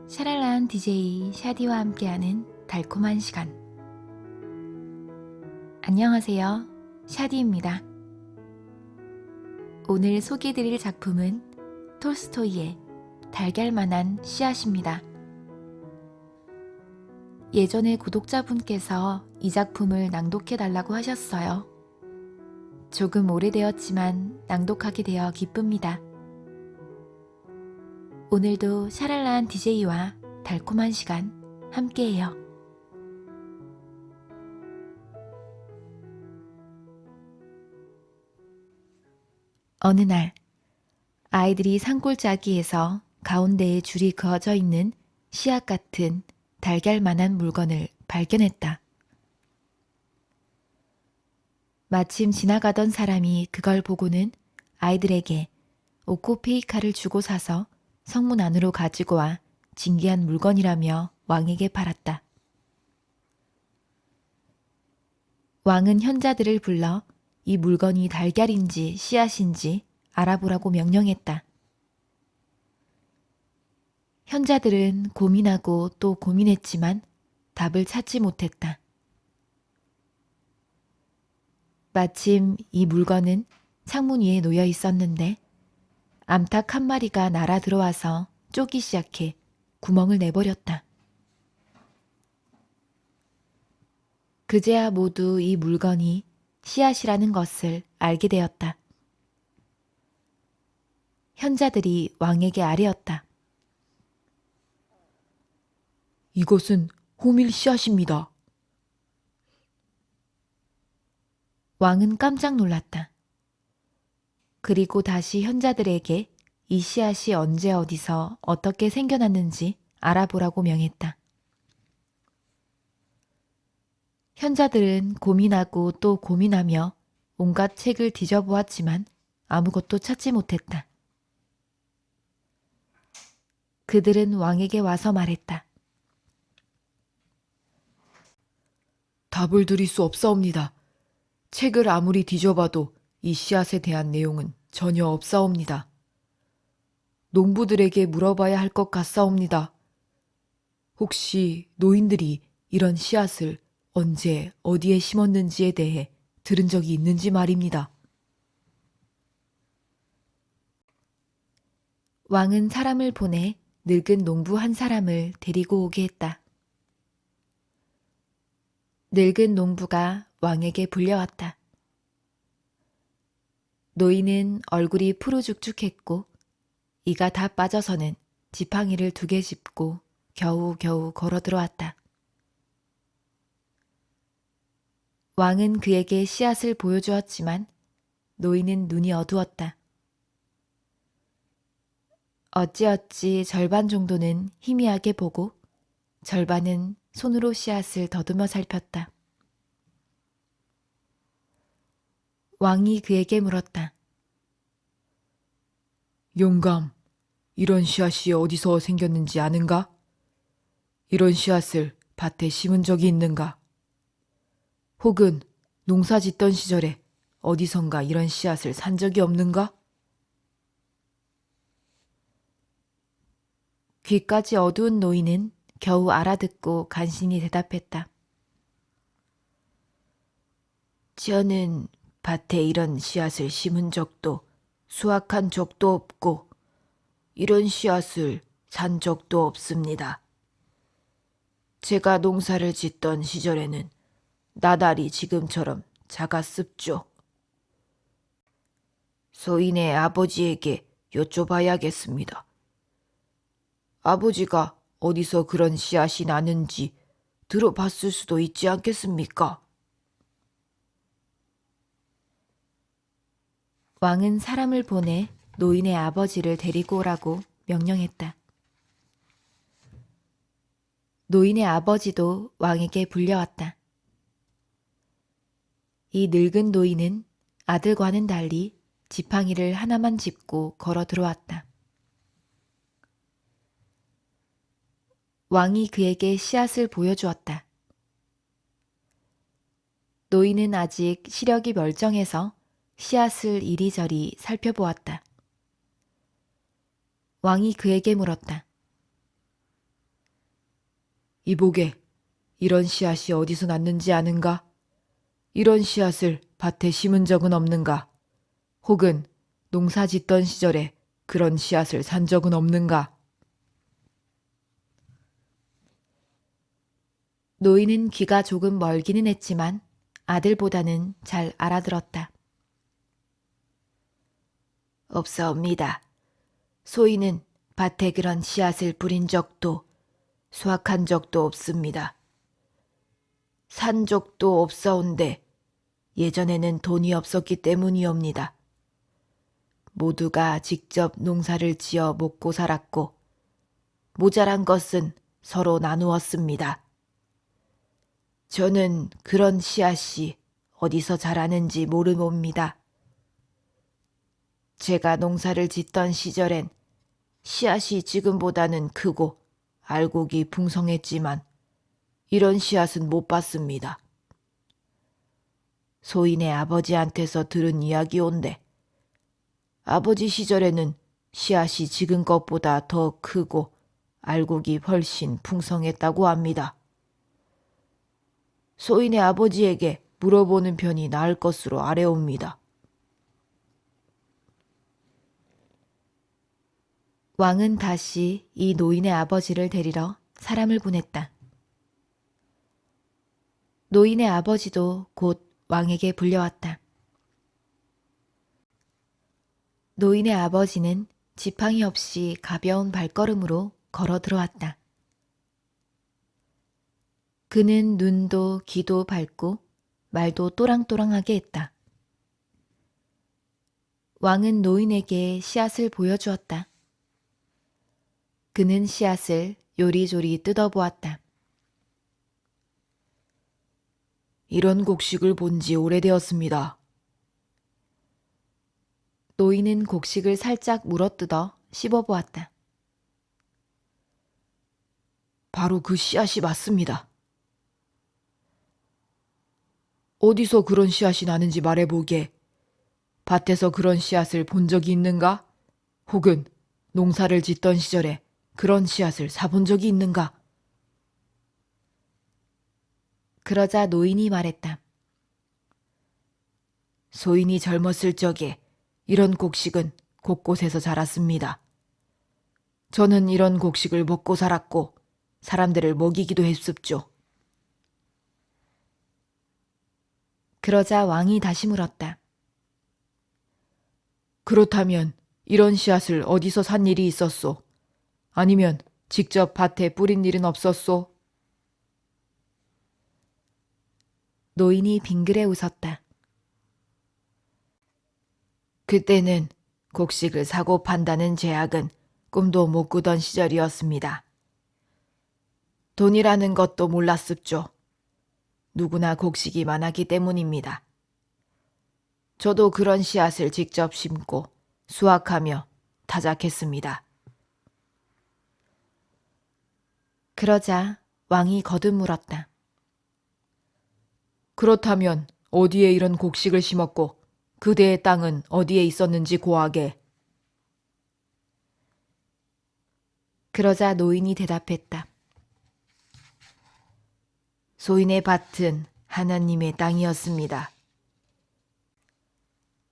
샤랄라한 DJ 샤디와 함께하는 달콤한 시간. 안녕하세요, 샤디입니다. 오늘 소개해드릴 작품은 톨스토이의 달걀만한 씨앗입니다. 예전에 구독자분께서 이 작품을 낭독해달라고 하셨어요. 조금 오래되었지만 낭독하게 되어 기쁩니다. 오늘도 샤랄라한 DJ와 달콤한 시간 함께해요. 어느 날 아이들이 산골짜기에서 가운데에 줄이 그어져 있는 씨앗 같은 달걀만한 물건을 발견했다. 마침 지나가던 사람이 그걸 보고는 아이들에게 오코페이카를 주고 사서 성문 안으로 가지고 와 진귀한 물건이라며 왕에게 팔았다. 왕은 현자들을 불러 이 물건이 달걀인지 씨앗인지 알아보라고 명령했다. 현자들은 고민하고 또 고민했지만 답을 찾지 못했다. 마침 이 물건은 창문 위에 놓여 있었는데 암탉 한 마리가 날아 들어와서 쪼기 시작해 구멍을 내버렸다. 그제야 모두 이 물건이 씨앗이라는 것을 알게 되었다. 현자들이 왕에게 아뢰었다. 이것은 호밀 씨앗입니다. 왕은 깜짝 놀랐다. 그리고 다시 현자들에게 이 씨앗이 언제 어디서 어떻게 생겨났는지 알아보라고 명했다. 현자들은 고민하고 또 고민하며 온갖 책을 뒤져보았지만 아무것도 찾지 못했다. 그들은 왕에게 와서 말했다. 답을 드릴 수 없사옵니다. 책을 아무리 뒤져봐도 이 씨앗에 대한 내용은 전혀 없사옵니다. 농부들에게 물어봐야 할 것 같사옵니다. 혹시 노인들이 이런 씨앗을 언제 어디에 심었는지에 대해 들은 적이 있는지 말입니다. 왕은 사람을 보내 늙은 농부 한 사람을 데리고 오게 했다. 늙은 농부가 왕에게 불려왔다. 노인은 얼굴이 푸르죽죽했고 이가 다 빠져서는 지팡이를 2개 짚고 겨우겨우 걸어 들어왔다. 왕은 그에게 씨앗을 보여주었지만 노인은 눈이 어두웠다. 어찌어찌 절반 정도는 희미하게 보고 절반은 손으로 씨앗을 더듬어 살폈다. 왕이 그에게 물었다. 영감, 이런 씨앗이 어디서 생겼는지 아는가? 이런 씨앗을 밭에 심은 적이 있는가? 혹은 농사 짓던 시절에 어디선가 이런 씨앗을 산 적이 없는가? 귀까지 어두운 노인은 겨우 알아듣고 간신히 대답했다. 저는 밭에 이런 씨앗을 심은 적도 수확한 적도 없고 이런 씨앗을 산 적도 없습니다. 제가 농사를 짓던 시절에는 나달이 지금처럼 작았습죠. 소인의 아버지에게 여쭤봐야겠습니다. 아버지가 어디서 그런 씨앗이 나는지 들어봤을 수도 있지 않겠습니까? 왕은 사람을 보내 노인의 아버지를 데리고 오라고 명령했다. 노인의 아버지도 왕에게 불려왔다. 이 늙은 노인은 아들과는 달리 지팡이를 하나만 짚고 걸어 들어왔다. 왕이 그에게 씨앗을 보여주었다. 노인은 아직 시력이 멀쩡해서 씨앗을 이리저리 살펴보았다. 왕이 그에게 물었다. 이보게, 이런 씨앗이 어디서 났는지 아는가? 이런 씨앗을 밭에 심은 적은 없는가? 혹은 농사 짓던 시절에 그런 씨앗을 산 적은 없는가? 노인은 귀가 조금 멀기는 했지만 아들보다는 잘 알아들었다. 없사옵니다. 소인은 밭에 그런 씨앗을 뿌린 적도 수확한 적도 없습니다. 산 적도 없사온데 예전에는 돈이 없었기 때문이옵니다. 모두가 직접 농사를 지어 먹고 살았고 모자란 것은 서로 나누었습니다. 저는 그런 씨앗이 어디서 자라는지 모르봅니다. 제가 농사를 짓던 시절엔 씨앗이 지금보다는 크고 알곡이 풍성했지만 이런 씨앗은 못 봤습니다. 소인의 아버지한테서 들은 이야기온데 아버지 시절에는 씨앗이 지금 것보다 더 크고 알곡이 훨씬 풍성했다고 합니다. 소인의 아버지에게 물어보는 편이 나을 것으로 아뢰옵니다. 왕은 다시 이 노인의 아버지를 데리러 사람을 보냈다. 노인의 아버지도 곧 왕에게 불려왔다. 노인의 아버지는 지팡이 없이 가벼운 발걸음으로 걸어 들어왔다. 그는 눈도 귀도 밝고 말도 또랑또랑하게 했다. 왕은 노인에게 씨앗을 보여주었다. 그는 씨앗을 요리조리 뜯어보았다. 이런 곡식을 본 지 오래되었습니다. 노인은 곡식을 살짝 물어뜯어 씹어보았다. 바로 그 씨앗이 맞습니다. 어디서 그런 씨앗이 나는지 말해보게. 밭에서 그런 씨앗을 본 적이 있는가? 혹은 농사를 짓던 시절에 그런 씨앗을 사본 적이 있는가? 그러자 노인이 말했다. 소인이 젊었을 적에 이런 곡식은 곳곳에서 자랐습니다. 저는 이런 곡식을 먹고 살았고 사람들을 먹이기도 했습죠. 그러자 왕이 다시 물었다. 그렇다면 이런 씨앗을 어디서 산 일이 있었소? 아니면 직접 밭에 뿌린 일은 없었소? 노인이 빙그레 웃었다. 그때는 곡식을 사고 판다는 제약은 꿈도 못 꾸던 시절이었습니다. 돈이라는 것도 몰랐습죠. 누구나 곡식이 많았기 때문입니다. 저도 그런 씨앗을 직접 심고 수확하며 타작했습니다. 그러자 왕이 거듭 물었다. 그렇다면 어디에 이런 곡식을 심었고 그대의 땅은 어디에 있었는지 고하게. 그러자 노인이 대답했다. 소인의 밭은 하나님의 땅이었습니다.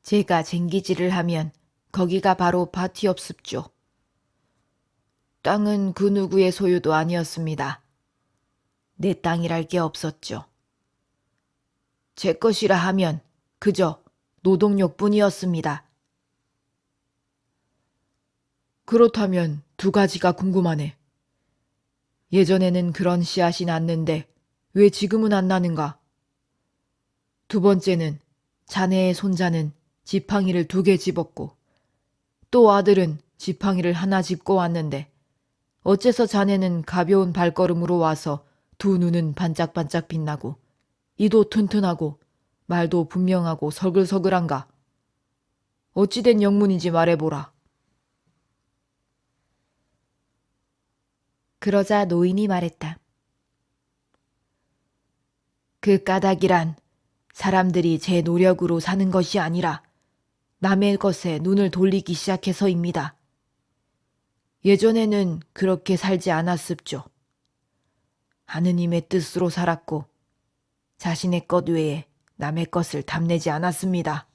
제가 쟁기질을 하면 거기가 바로 밭이 없습죠. 땅은 그 누구의 소유도 아니었습니다. 내 땅이랄 게 없었죠. 제 것이라 하면 그저 노동력뿐이었습니다. 그렇다면 두 가지가 궁금하네. 예전에는 그런 씨앗이 났는데 왜 지금은 안 나는가? 두 번째는 자네의 손자는 지팡이를 2개 집었고 또 아들은 지팡이를 하나 집고 왔는데 어째서 자네는 가벼운 발걸음으로 와서 두 눈은 반짝반짝 빛나고 이도 튼튼하고 말도 분명하고 서글서글한가? 어찌된 영문인지 말해보라. 그러자 노인이 말했다. 그 까닭이란 사람들이 제 노력으로 사는 것이 아니라 남의 것에 눈을 돌리기 시작해서입니다. 예전에는 그렇게 살지 않았습죠. 하느님의 뜻으로 살았고 자신의 것 외에 남의 것을 탐내지 않았습니다.